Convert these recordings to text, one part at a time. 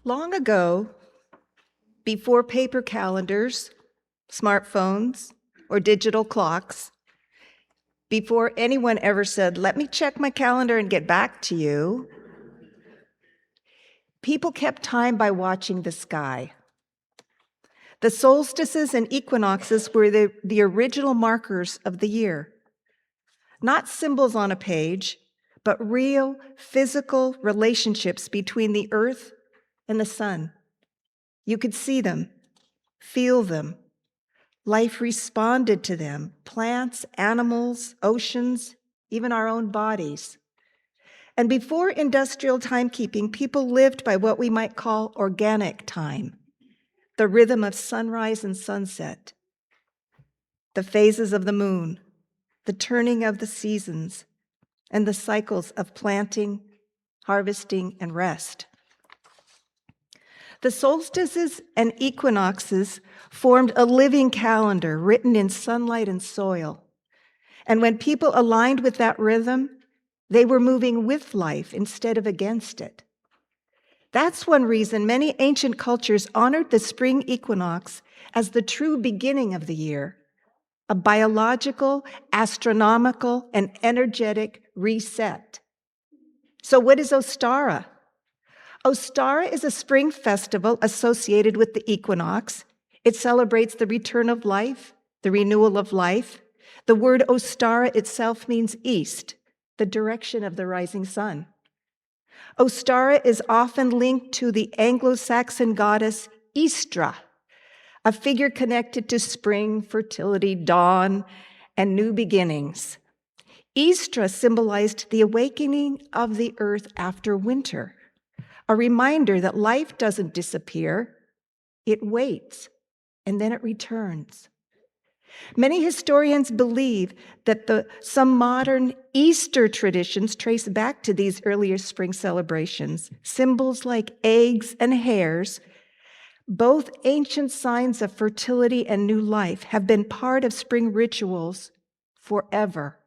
Long ago, before paper calendars, smartphones, or digital clocks, before anyone ever said, "Let me check my calendar and get back to you," people kept time by watching the sky. The solstices and equinoxes were the original markers of the year. Not symbols on a page, but real physical relationships between the earth and the sun. You could see them, feel them. Life responded to them, plants, animals, oceans, even our own bodies. And before industrial timekeeping, people lived by what we might call organic time, the rhythm of sunrise and sunset, the phases of the moon, the turning of the seasons, and the cycles of planting, harvesting, and rest. The solstices and equinoxes formed a living calendar written in sunlight and soil. And when people aligned with that rhythm, they were moving with life instead of against it. That's one reason many ancient cultures honored the spring equinox as the true beginning of the year, a biological, astronomical, and energetic reset. So what is Ostara? Ostara is a spring festival associated with the equinox. It celebrates the return of life, the renewal of life. The word Ostara itself means east, the direction of the rising sun. Ostara is often linked to the Anglo-Saxon goddess Istra, a figure connected to spring, fertility, dawn, and new beginnings. Istra symbolized the awakening of the earth after winter, a reminder that life doesn't disappear, it waits, and then it returns. Many historians believe that some modern Easter traditions trace back to these earlier spring celebrations. Symbols like eggs and hares, both ancient signs of fertility and new life, have been part of spring rituals forever.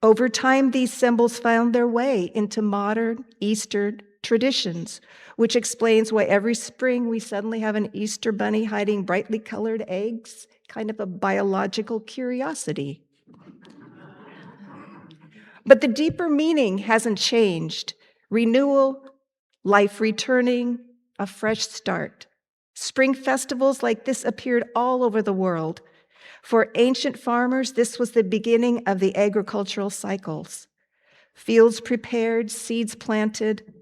Over time, these symbols found their way into modern Easter traditions, which explains why every spring we suddenly have an Easter bunny hiding brightly colored eggs, kind of a biological curiosity. But the deeper meaning hasn't changed. Renewal, life returning, a fresh start. Spring festivals like this appeared all over the world. For ancient farmers, this was the beginning of the agricultural cycles. Fields prepared, seeds planted,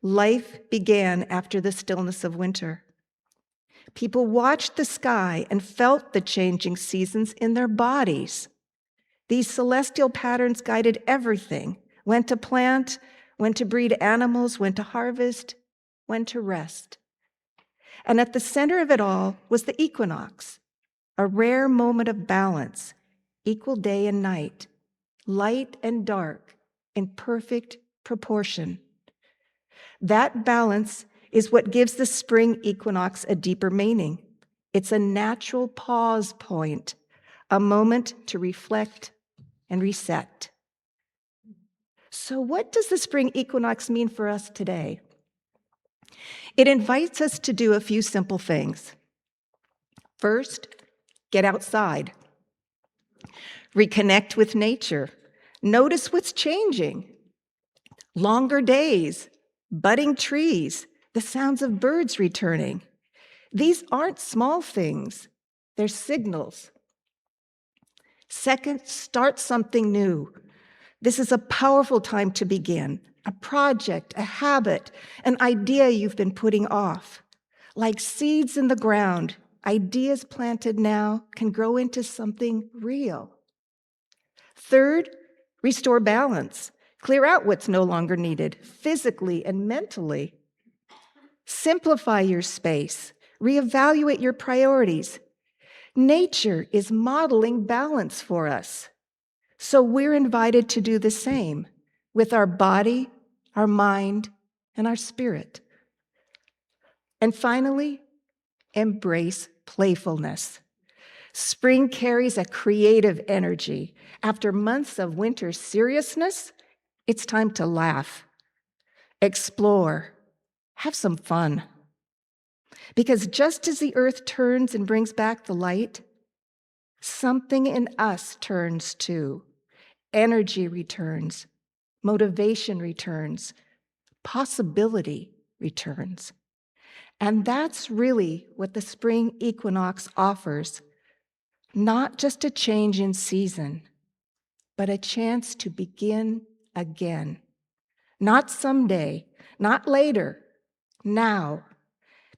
life began after the stillness of winter. People watched the sky and felt the changing seasons in their bodies. These celestial patterns guided everything: when to plant, when to breed animals, when to harvest, when to rest. And at the center of it all was the equinox, a rare moment of balance, equal day and night, light and dark, in perfect proportion. That balance is what gives the spring equinox a deeper meaning. It's a natural pause point, a moment to reflect and reset. So what does the spring equinox mean for us today? It invites us to do a few simple things. First, get outside. Reconnect with nature. Notice what's changing. Longer days, budding trees, the sounds of birds returning. These aren't small things, they're signals. Second, start something new. This is a powerful time to begin. A project, a habit, an idea you've been putting off. Like seeds in the ground, ideas planted now can grow into something real. Third, restore balance. Clear out what's no longer needed, physically and mentally. Simplify your space. Reevaluate your priorities. Nature is modeling balance for us. So we're invited to do the same with our body, our mind, and our spirit. And finally, embrace playfulness. Spring carries a creative energy. After months of winter seriousness, it's time to laugh, explore, have some fun. Because just as the earth turns and brings back the light, something in us turns too. Energy returns, motivation returns, possibility returns. And that's really what the spring equinox offers. Not just a change in season, but a chance to begin again. Not someday, not later, now.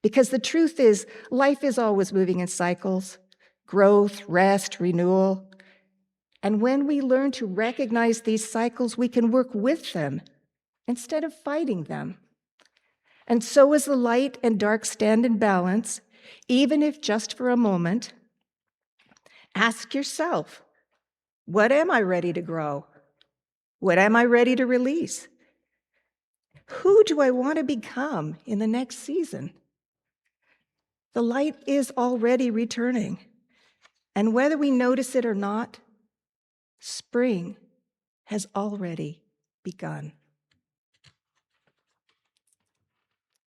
Because the truth is, life is always moving in cycles, growth, rest, renewal. And when we learn to recognize these cycles, we can work with them instead of fighting them. And so as the light and dark stand in balance, even if just for a moment, ask yourself, what am I ready to grow? What am I ready to release? Who do I want to become in the next season? The light is already returning. And whether we notice it or not, spring has already begun.